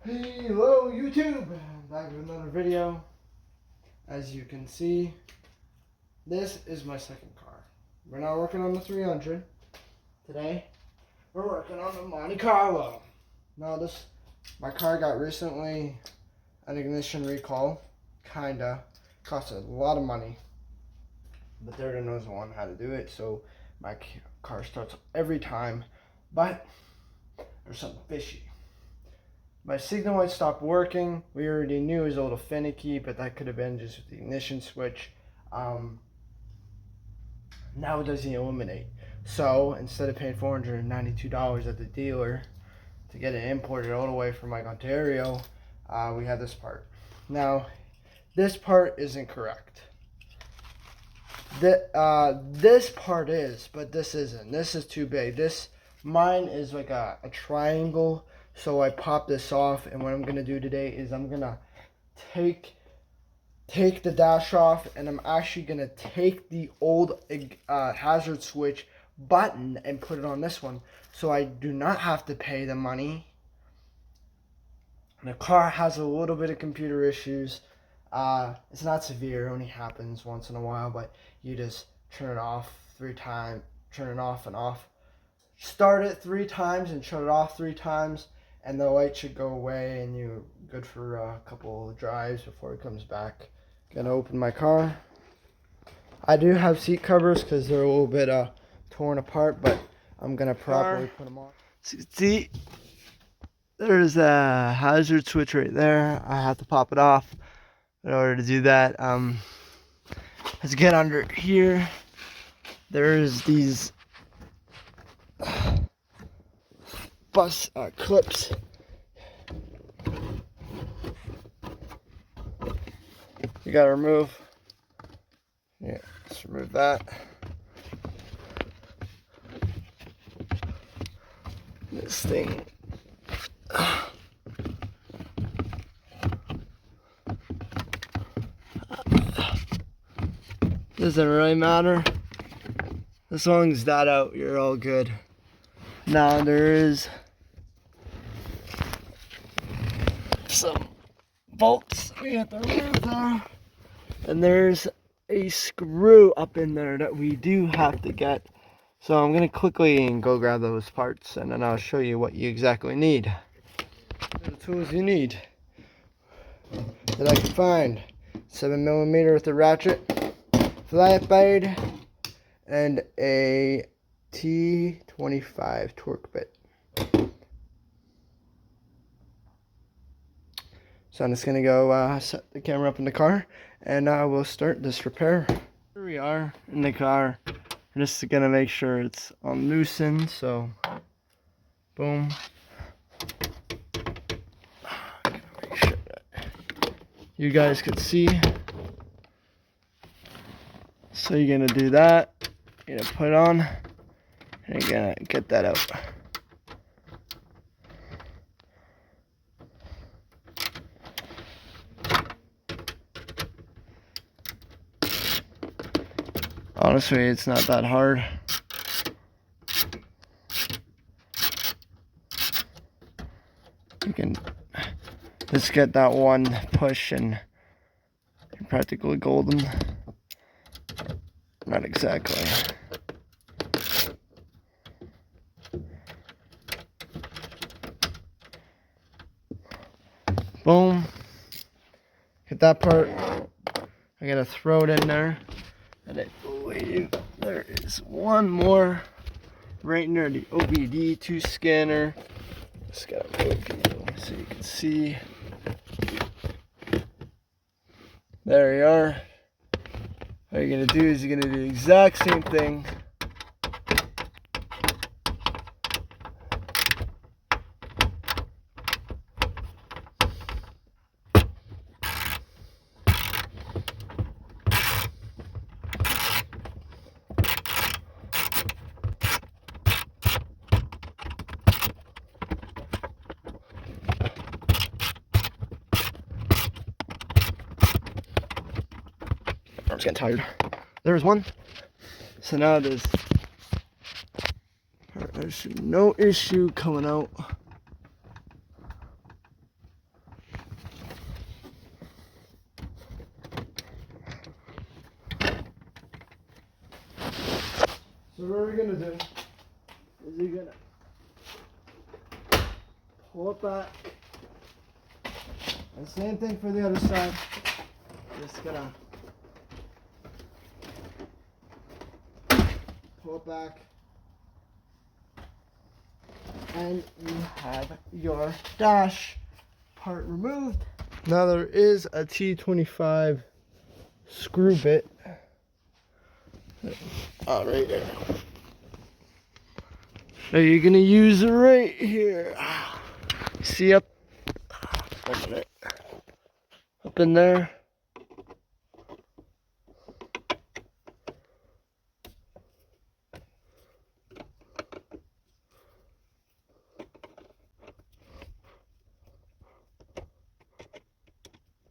Hello YouTube, back with another video. As you can see, this is my second car. We're not working on the 300 today. We're working on the Monte Carlo. Now my car got recently an ignition recall. Kinda cost a lot of money, but they're the ones on how to do it. So my car starts every time, but there's something fishy. My signal light stopped working. We already knew it was a little finicky, but that could have been just with the ignition switch. Now it doesn't illuminate. So instead of paying $492 at the dealer to get it imported all the way from Ontario, we have this part. Now, this part isn't correct. This part is, but this isn't. This is too big. Mine is like a triangle. So I popped this off, and what I'm gonna do today is I'm gonna take the dash off, and I'm actually gonna take the old hazard switch button and put it on this one, so I do not have to pay the money. The car has a little bit of computer issues. It's not severe, it only happens once in a while, but you just turn it off 3 times, turn it off and off. Start it 3 times and shut it off 3 times. And the light should go away, and you're good for a couple of drives before it comes back. Gonna open my car. I do have seat covers because they're a little bit torn apart, but I'm gonna properly put them on. See, there's a hazard switch right there. I have to pop it off in order to do that. Let's get under here. There's these bus clips. You gotta remove. Yeah, let's remove that. This thing. Doesn't really matter. As long as that out, you're all good. Now there is some bolts we have to remove there, and there's a screw up in there that we do have to get. So I'm gonna quickly go grab those parts, and then I'll show you what you exactly need. The tools you need that I can find: 7mm with a ratchet, flat blade, and a T25 torque bit. So I'm just gonna go set the camera up in the car, and we'll start this repair. Here we are in the car. I'm just gonna make sure it's unloosened. So, boom. Make sure that you guys can see. So you're gonna do that. You're gonna put it on, and you're gonna get that out. Honestly, it's not that hard. You can just get that one push and you're practically golden. Not exactly. Boom. Hit that part. I gotta throw it in there. And I believe there is one more right near the OBD2 scanner. Just gotta move you so you can see. There you are. What you're gonna do is you're gonna do the exact same thing. I'm just getting tired. There's one. So now there's no issue coming out. So what we're gonna do is you're gonna pull it back. And same thing for the other side. Just gonna pull it back. And you have your dash part removed. Now there is a T25 screw bit. Oh, right there. Now you're gonna use it right here. See up in there.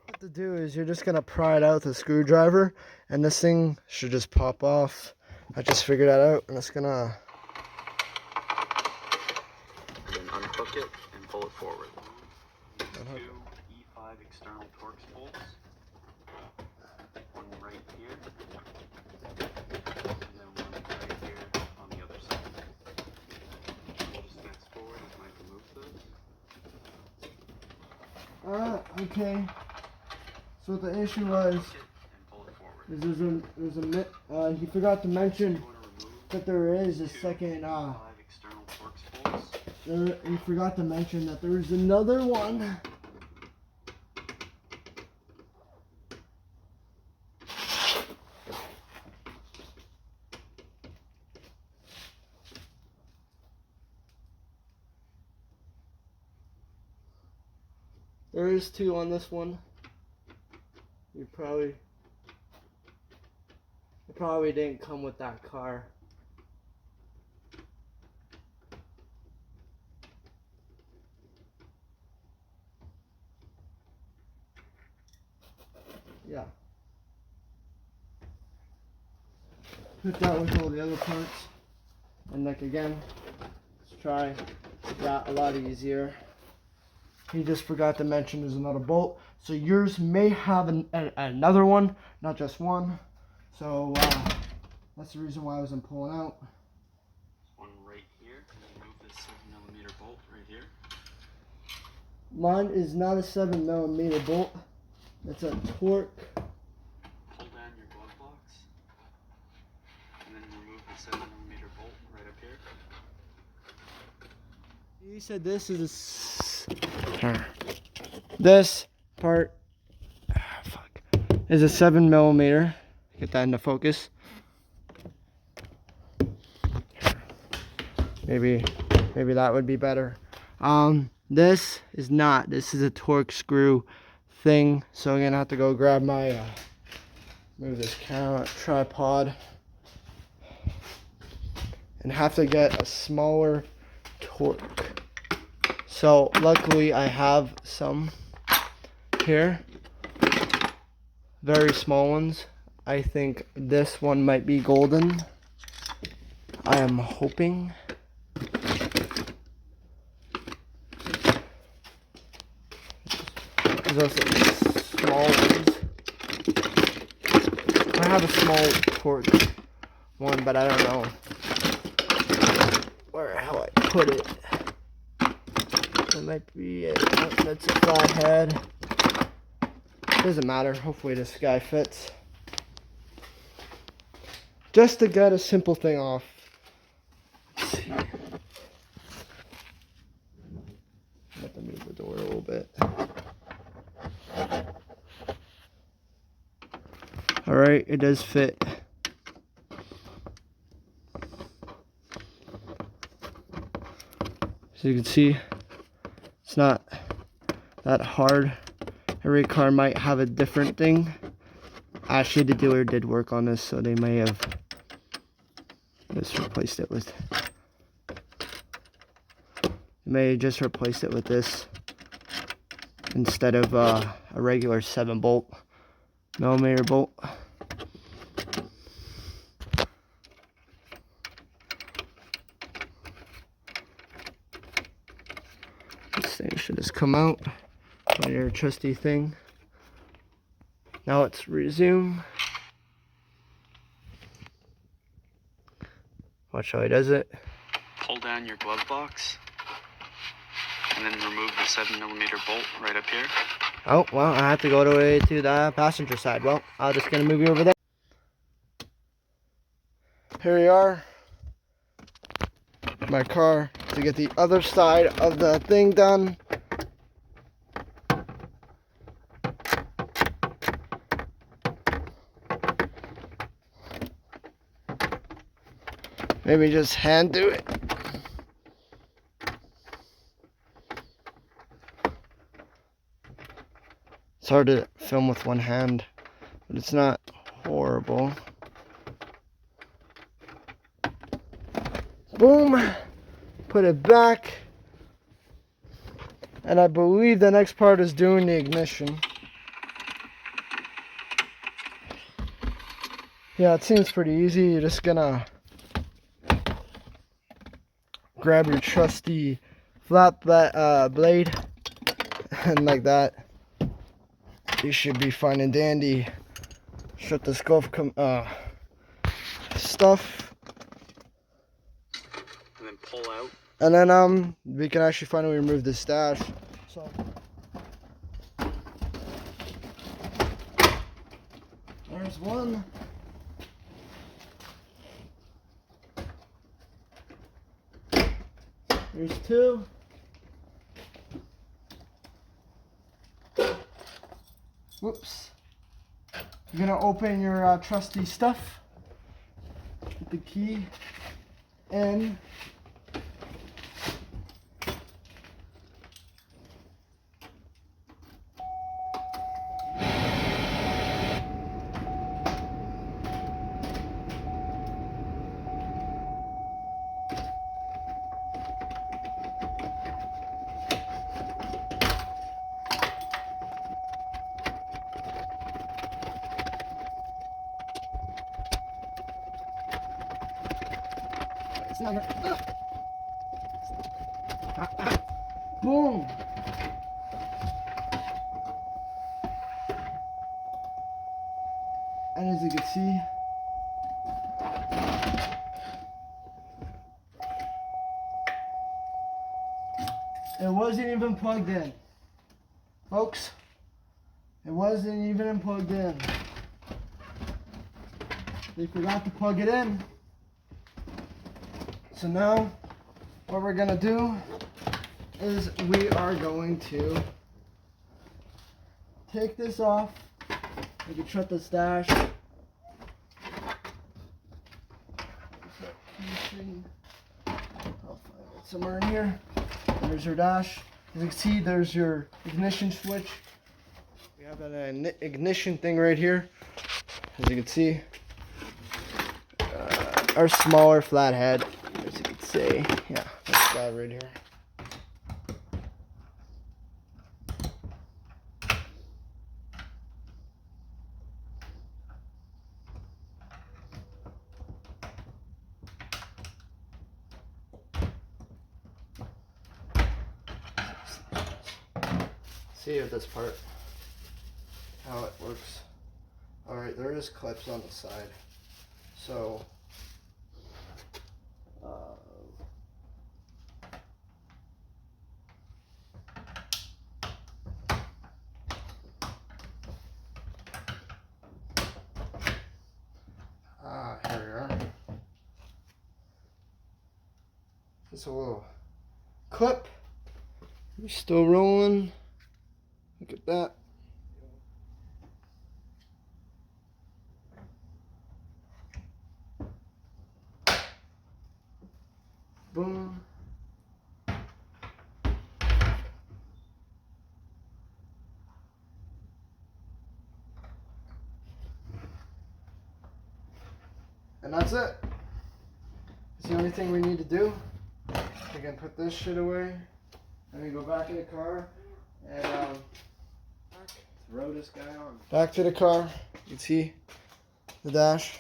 What to do is you're just gonna pry it out with a screwdriver, and this thing should just pop off. I just figured that out, and it's gonna. And then unhook it and pull it forward. Two E5 external Torx bolts. One right here. And then one right here on the other side. Just next forward as Mike removes this. Okay. So what the issue was is he forgot to mention that there is a second he forgot to mention that there is another one. There is two on this one. It probably didn't come with that car. Yeah. Put that with all the other parts. And like again, let's try that a lot easier. He just forgot to mention there's another bolt. So yours may have another one, not just one. So that's the reason why I wasn't pulling out. One right here. Remove this 7mm bolt right here. Mine is not a 7mm bolt. It's a Torx. Pull down your glove box. And then remove the 7mm bolt right up here. He said this is this part is a 7mm. Get that into focus. Maybe that would be better. This is not. This is a Torx screw thing. So I'm gonna have to go grab my move this camera tripod and have to get a smaller Torx. So luckily I have some here, very small ones. I think this one might be golden. I am hoping. There's also small ones. I have a small Torx one, but I don't know how I put it. It might be it. Oh, that's a flat head. Doesn't matter. Hopefully this guy fits. Just to get a simple thing off. Let's see. Have to move the door a little bit. Alright, it does fit. So you can see it's not that hard. Every car might have a different thing. Actually, the dealer did work on this, so they may have just replaced it with. They may have just replaced it with this instead of a regular 7mm bolt. This thing should just come out on your trusty thing. Now let's resume. Watch how he does it. Pull down your glove box and then remove the 7mm bolt right up here. Oh, well, I have to go to the passenger side. Well, I'm just going to move you over there. Here we are. My car to get the other side of the thing done. Maybe just hand do it. It's hard to film with one hand, but it's not horrible. Boom. Put it back. And I believe the next part is doing the ignition. Yeah, it seems pretty easy. You're just gonna grab your trusty flat blade and like that. You should be fine and dandy. Shut the scuff stuff. And then pull out. And then we can actually finally remove this dash. So there's one. There's two. Whoops. You're gonna open your trusty stuff. Put the key in. Boom! And as you can see, it wasn't even plugged in. Folks, it wasn't even plugged in. They forgot to plug it in. So now, what we're gonna do is we are going to take this off. We can shut this dash. I'll find it somewhere in here. There's your dash. As you can see, there's your ignition switch. We have an ignition thing right here. As you can see, our smaller flathead. As you can see, yeah, that's that right here. See if this part, how it works. Alright, there is clips on the side. So, here we are. Just a little clip. We're still rolling. Look at that. Boom. And that's it. It's the only thing we need to do. We can put this shit away. And we go back in the car and throw this guy on. Back to the car. You can see the dash.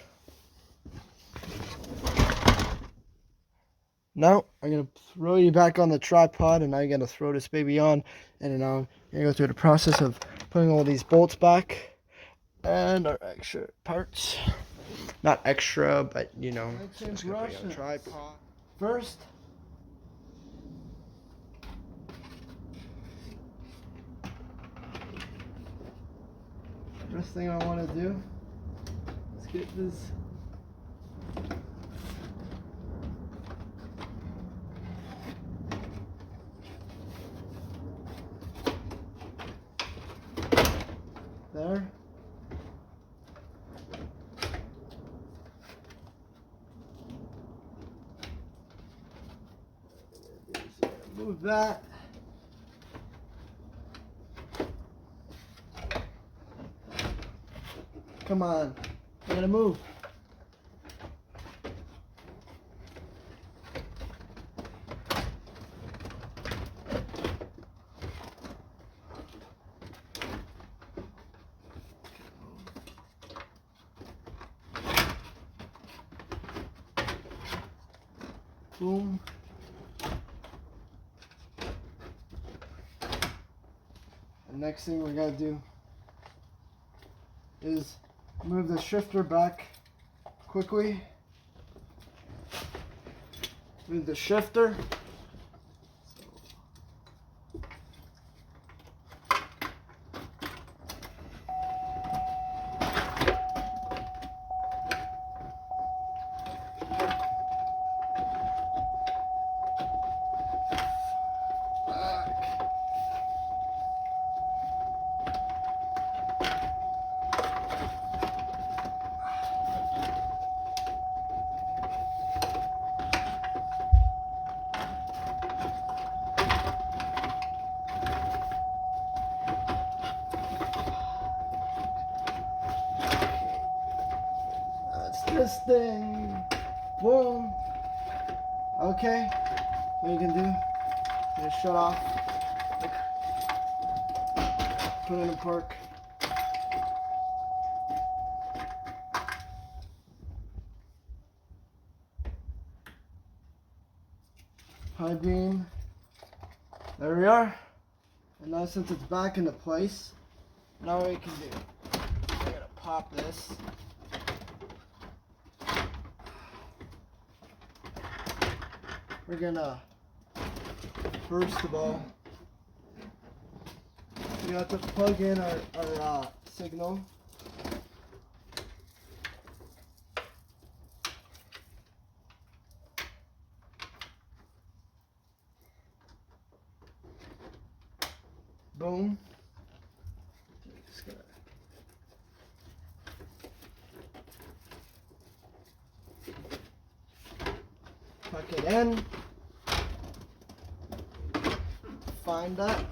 Now I'm gonna throw you back on the tripod, and now you're gonna throw this baby on, and then I'm gonna go through the process of putting all these bolts back and our extra parts. not extra, but you know, Let's it's gonna be on a tripod. First, first thing I want to do is get this there. Move that. Come on, I gotta move. Boom. The next thing we gotta do is move the shifter back quickly. Move the shifter. This thing. Boom. Okay. What you can do is shut off. Put it in park. High beam. There we are. And now since it's back into place, now what we can do, I'm gonna pop this. We're gonna, first of all, we have to plug in our signal. Boom. Just gonna plug it in. Find that.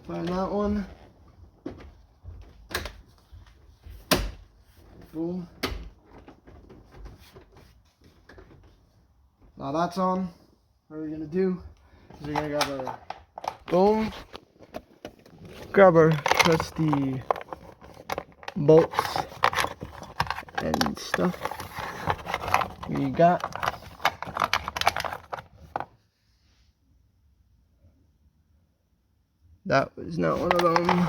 Find that one. Boom. Now that's on. What we're gonna do is we're gonna grab our boom. Grab our trusty bolts and stuff we got. That was not one of them.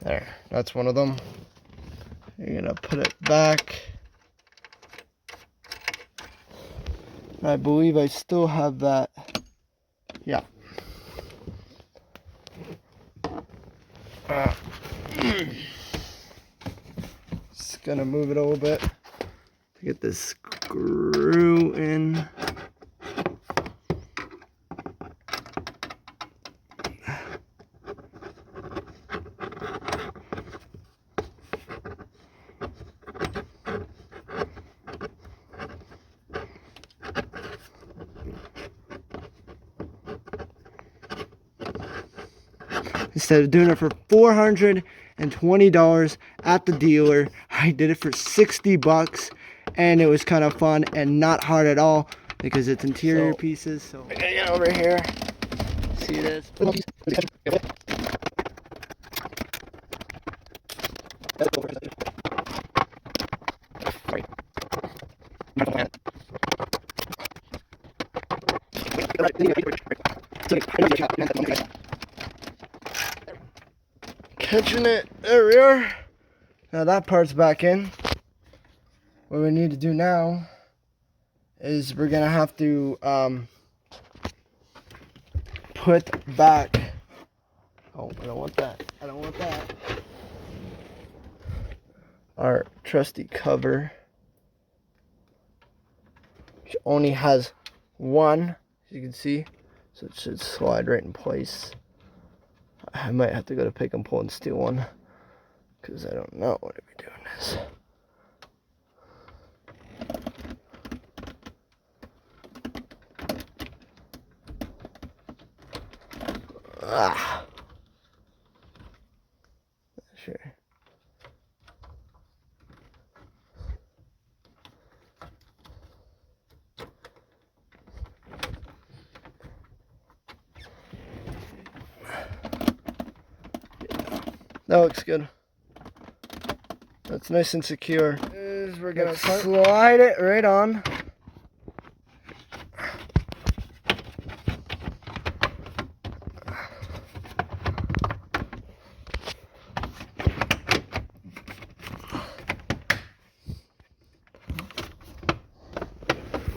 There, that's one of them. You're gonna put it back. I believe I still have that. Yeah. Just gonna move it a little bit to get this screw in. Instead of doing it for $420 at the dealer, I did it for $60, and it was kind of fun and not hard at all because it's interior pieces. So I gotta get over here. See this? Catching it. There we are. Now that part's back in. What we need to do now is we're gonna have to put back. Oh, I don't want that. I don't want that. Our trusty cover, which only has one, as you can see, so it should slide right in place. I might have to go to pick and pull and steal one, because I don't know what to be doing this. Ah. Sure. That looks good. That's nice and secure. We're gonna slide it right on.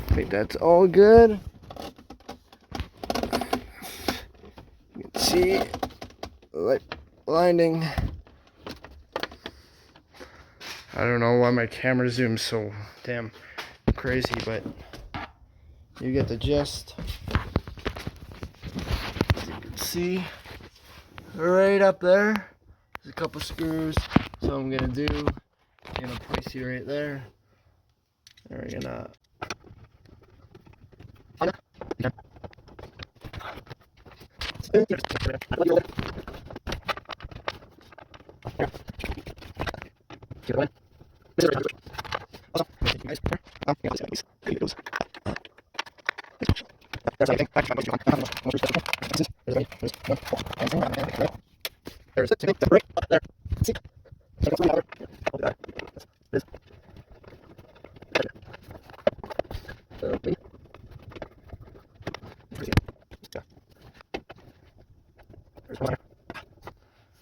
I think that's all good. You can see light blinding. I don't know why my camera zooms so damn crazy, but you get the gist. As you can see, right up there, there's a couple screws. So what I'm gonna do, I'm gonna place you right there. And we're gonna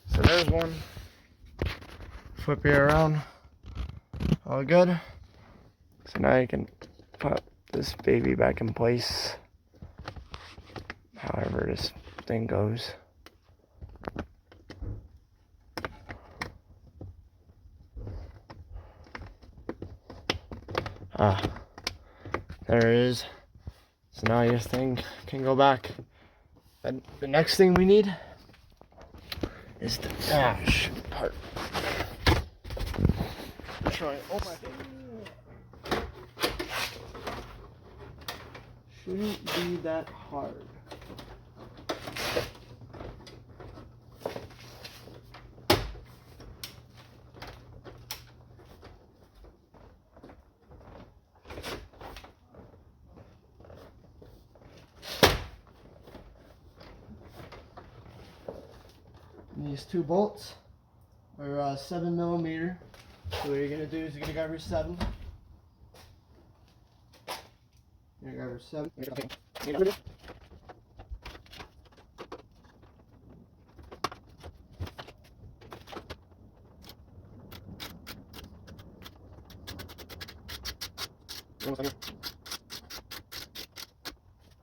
So there's one. Flip you around. All good. So now you can put this baby back in place. However this thing goes. There it is. So now your thing can go back. And the next thing we need is the dash part. Try. Oh my. Shouldn't be that hard. These two bolts are 7mm. So what you're gonna do is you're gonna grab your 7. You're gonna grab your 7. You're gonna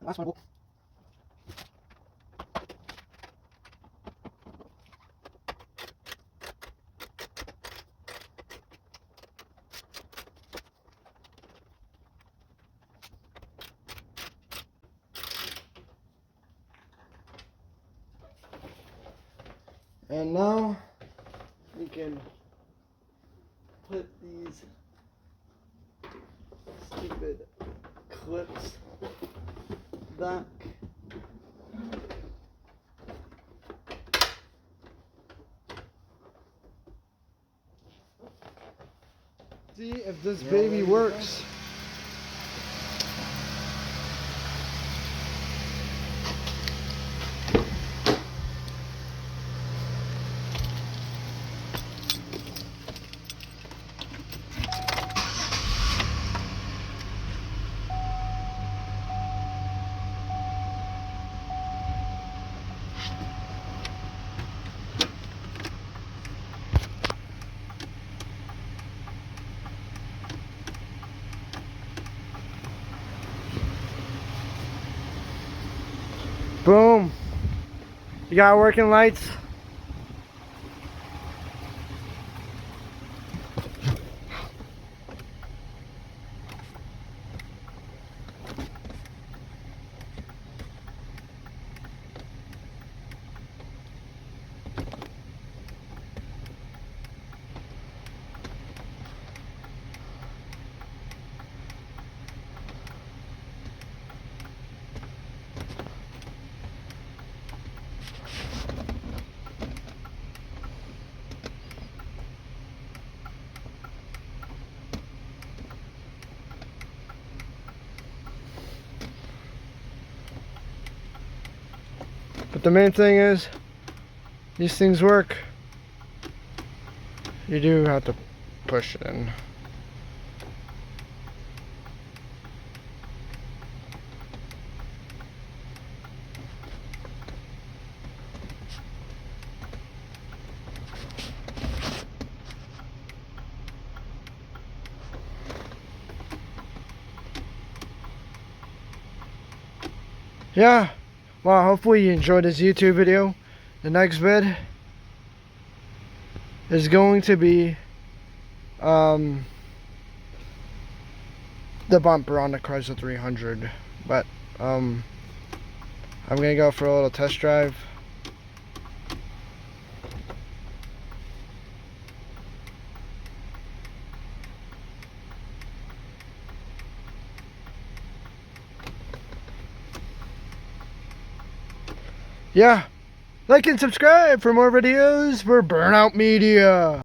last one bolt. And now we can put these stupid clips back. See if this baby works. Boom. You got working lights? But the main thing is, these things work. You do have to push it in. Yeah, well, hopefully you enjoyed this YouTube video. The next vid is going to be the bumper on the Chrysler 300, but I'm gonna go for a little test drive. Yeah, like and subscribe for more videos for Burnout Media.